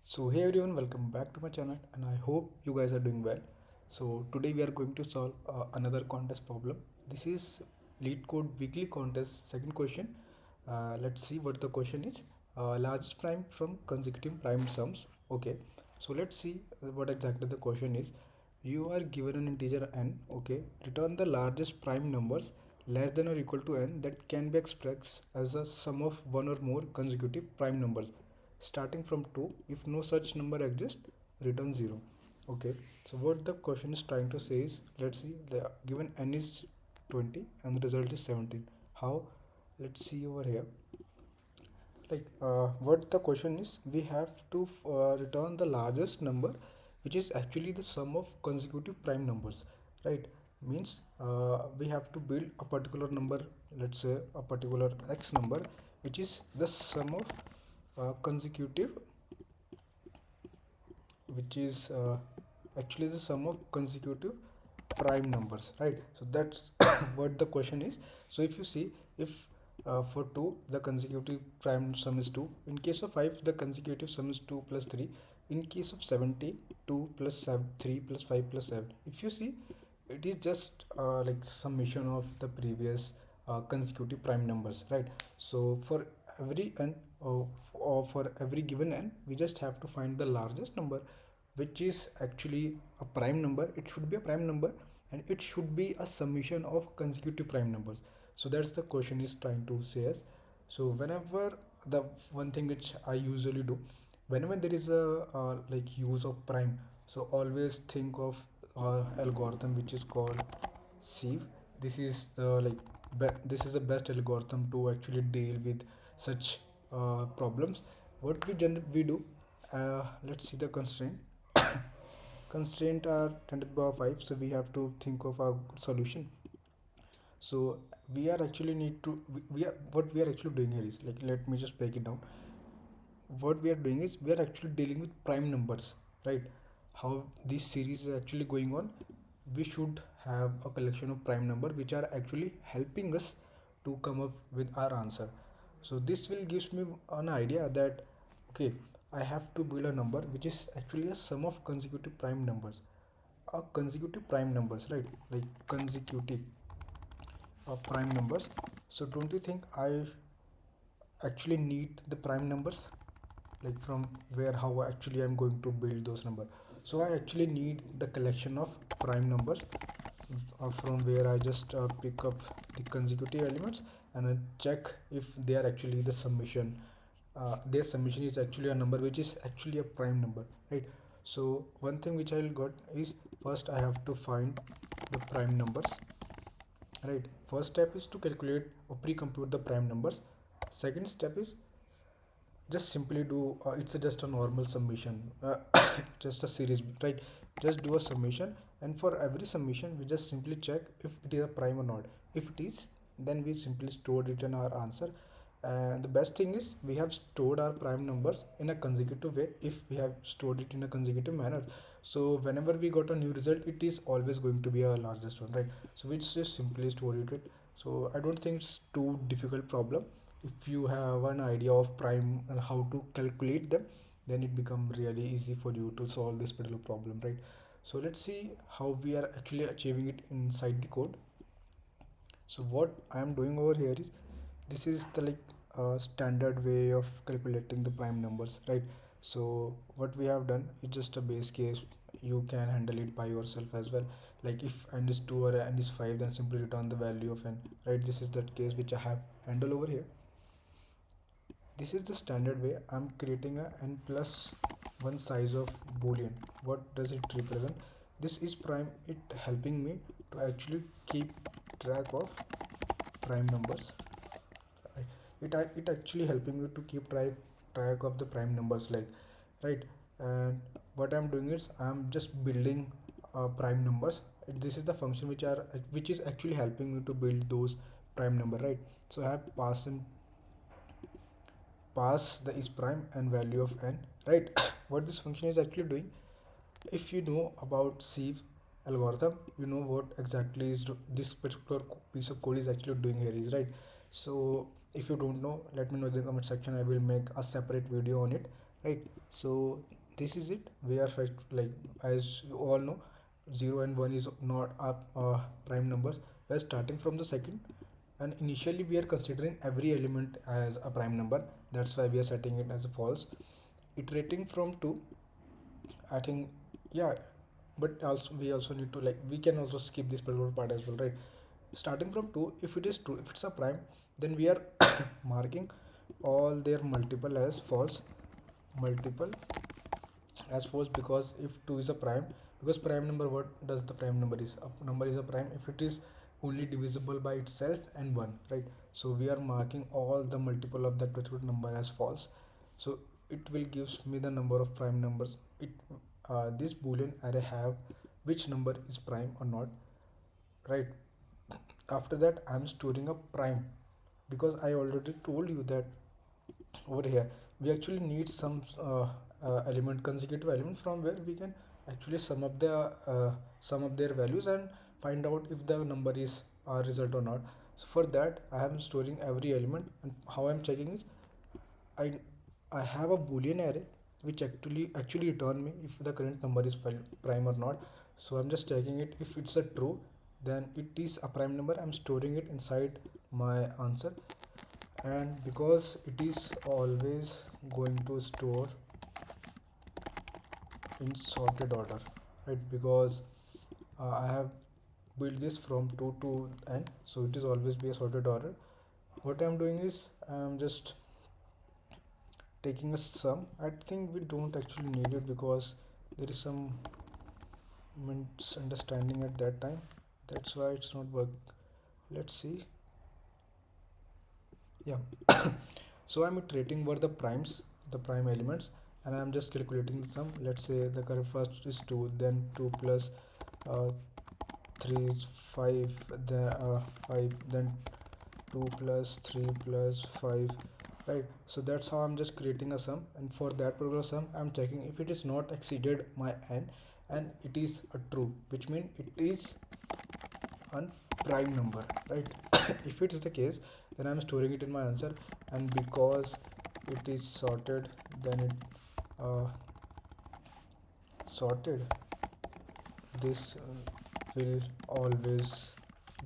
So hey everyone, welcome back to my channel and I hope you guys are doing well. So today we are going to solve another contest problem. This is LeetCode weekly contest second question. Let's see what the question is. Largest prime from consecutive prime sums. Okay, so let's see what exactly the question is. You are given an integer n. Okay, return the largest prime numbers less than or equal to n that can be expressed as a sum of one or more consecutive prime numbers starting from 2. If no such number exists, return 0. Okay, so what the question is trying to say is, let's see, the given n is 20 and the result is 17. How? Let's see over here. What the question is, we have to return the largest number, which is actually the sum of consecutive prime numbers, right? Means we have to build a particular number, let's say a particular x number, which is the sum of consecutive, which is actually the sum of consecutive prime numbers, right? So that's what the question is. So if you see, if for 2 the consecutive prime sum is 2, in case of 5 the consecutive sum is 2 plus 3, in case of 70 2 plus 7, 3 plus 5 plus 7. If you see, it is just like summation of the previous consecutive prime numbers, right? So for every n, or for every given n, we just have to find the largest number, which is actually a prime number. It should be a prime number and it should be a summation of consecutive prime numbers. So that's the question is trying to say us. So whenever, the one thing which I usually do whenever there is a like use of prime, so always think of algorithm which is called Sieve. This is the this is the best algorithm to actually deal with such problems. What we do, let's see the constraint. Constraint are 10 to the power 5, so we have to think of a solution. So we are actually need to we are what we are actually doing here is, like, let me just break it down. What we are doing is, we are actually dealing with prime numbers, right? How this series is actually going on, we should have a collection of prime number which are actually helping us to come up with our answer. So this will gives me an idea that, okay, I have to build a number which is actually a sum of consecutive prime numbers, consecutive prime numbers, right? Like consecutive prime numbers. So don't you think I actually need the prime numbers, like from where, how actually I'm going to build those numbers? So I actually need the collection of prime numbers from where I just pick up the consecutive elements and check if they are actually the summation. Their summation is actually a number which is actually a prime number, right? So one thing which I'll got is, first I have to find the prime numbers, right? First step is to calculate or pre-compute the prime numbers. Second step is just simply do it's just a normal summation, just a series, right? Just do a summation, and for every summation we just simply check if it is a prime or not. If it is, then we simply stored it in our answer. And the best thing is, we have stored our prime numbers in a consecutive way. If we have stored it in a consecutive manner, so whenever we got a new result, it is always going to be a largest one, right? So we just simply store it. So I don't think it's too difficult problem. If you have an idea of prime and how to calculate them, then it become really easy for you to solve this particular problem, right? So let's see how we are actually achieving it inside the code. So what I am doing over here is, this is the standard way of calculating the prime numbers, right? So what we have done is just a base case. You can handle it by yourself as well. Like if n is 2 or n is 5, then simply return the value of n, right? This is the case which I have handled over here. This is the standard way. I'm creating a n plus 1 size of boolean. What does it represent? This is prime. It helping me to actually keep track of prime numbers. It actually helping me to keep track of the prime numbers, like, right? And what I'm doing is, I'm just building prime numbers. This is the function which is actually helping me to build those prime number, right? So I have pass the is prime and value of n, right? What this function is actually doing, if you know about Sieve algorithm, you know what exactly is this particular piece of code is actually doing here is, right? So if you don't know, let me know in the comment section. I will make a separate video on it, right? So this is it. We are first, like, as you all know, 0 and 1 is not prime numbers. We are starting from the second, and initially we are considering every element as a prime number. That's why we are setting it as a false. Iterating from 2, I think, yeah, but also we also need to, like, we can also skip this particular part as well, right? Starting from 2, if it is true, if it's a prime, then we are marking all their multiple as false, because if 2 is a prime, because prime number, what does the prime number is? A number is a prime if it is only divisible by itself and 1, right? So we are marking all the multiple of that particular number as false. So it will gives me the number of prime numbers. It This boolean array have which number is prime or not, right? After that, I'm storing a prime, because I already told you that over here we actually need some element, consecutive element, from where we can actually sum up their values and find out if the number is our result or not. So for that, I am storing every element, and how I'm checking is, i I have a boolean array which actually return me if the current number is prime or not. So I'm just checking it. If it's a true, then it is a prime number. I'm storing it inside my answer, and because it is always going to store in sorted order, right? Because I have built this from 2 to n, so it is always be a sorted order. What I'm doing is, I'm just taking a sum. I think we don't actually need it, because there is some misunderstanding at that time. That's why it's not work. Let's see. Yeah. So I'm iterating over the primes, the prime elements, and I'm just calculating the sum. Let's say the current first is 2, then 2 plus 3 is 5, then 5, then 2 plus 3 plus 5, right? So that's how I'm just creating a sum, and for that particular sum, I'm checking if it is not exceeded my n, and it is a true, which means it is a prime number, right? If it is the case, then I'm storing it in my answer, and because it is sorted, then it sorted, this will always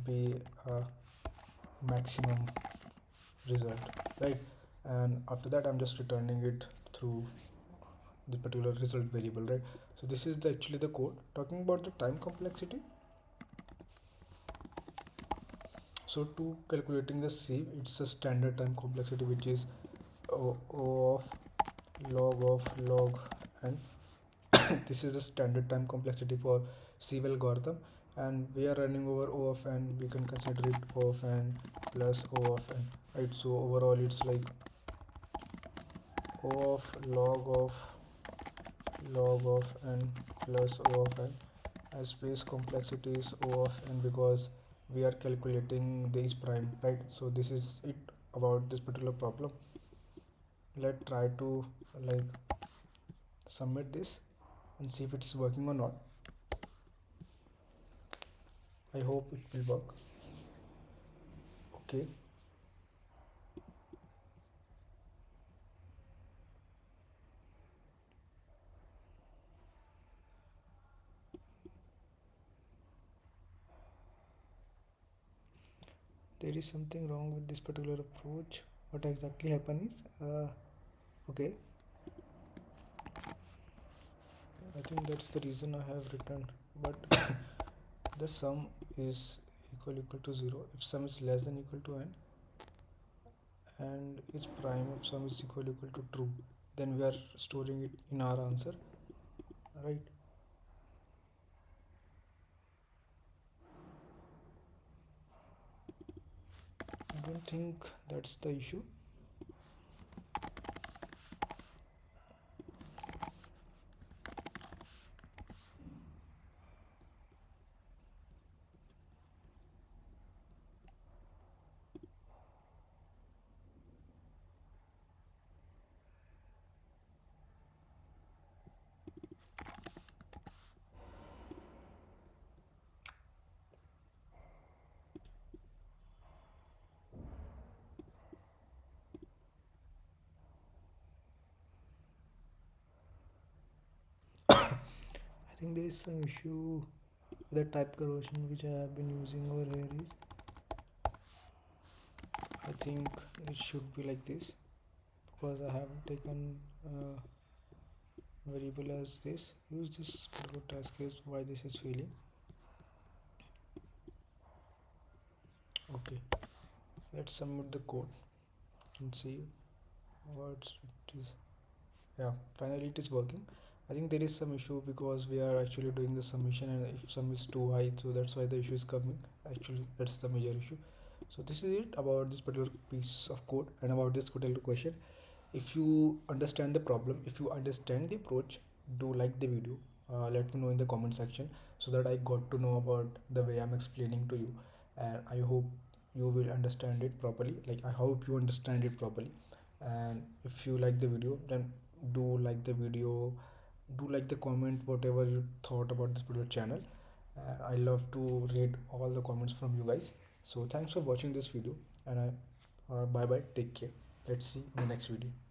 be a maximum result, right? And after that, I'm just returning it through the particular result variable, right? So this is actually the code. Talking about the time complexity, so to calculating the sieve, it's a standard time complexity, which is O of log n. This is the standard time complexity for sieve algorithm, and we are running over O of n. We can consider it O of n plus O of n, right? So overall, it's like O of log of n plus O of n, as space complexity is O of n, because we are calculating this prime, right? So this is it about this particular problem. Let's try to, like, submit this and see if it's working or not. I hope it will work. Okay. There is something wrong with this particular approach. What exactly happened is, okay, I think that's the reason I have written, but the sum is equal to 0 if sum is less than equal to n, and is prime if sum is equal to true, then we are storing it in our answer, right? I don't think that's the issue. I think there is some issue with the type conversion which I have been using over here is, I think it should be like this, because I have taken variable as this. Use this particular task case, why this is failing. Okay, let's submit the code and see what it is. Yeah, finally it is working. I think there is some issue because we are actually doing the submission, and if sum is too high, so that's why the issue is coming. Actually, that's the major issue. So this is it about this particular piece of code and about this particular question. If you understand the problem, if you understand the approach, do like the video. Let me know in the comment section so that I got to know about the way I'm explaining to you, and I hope you will understand it properly. Like, I hope you understand it properly. And if you like the video, then do like the video, do like the comment whatever you thought about this particular channel. I love to read all the comments from you guys. So thanks for watching this video, and I bye bye, take care. Let's see in the next video.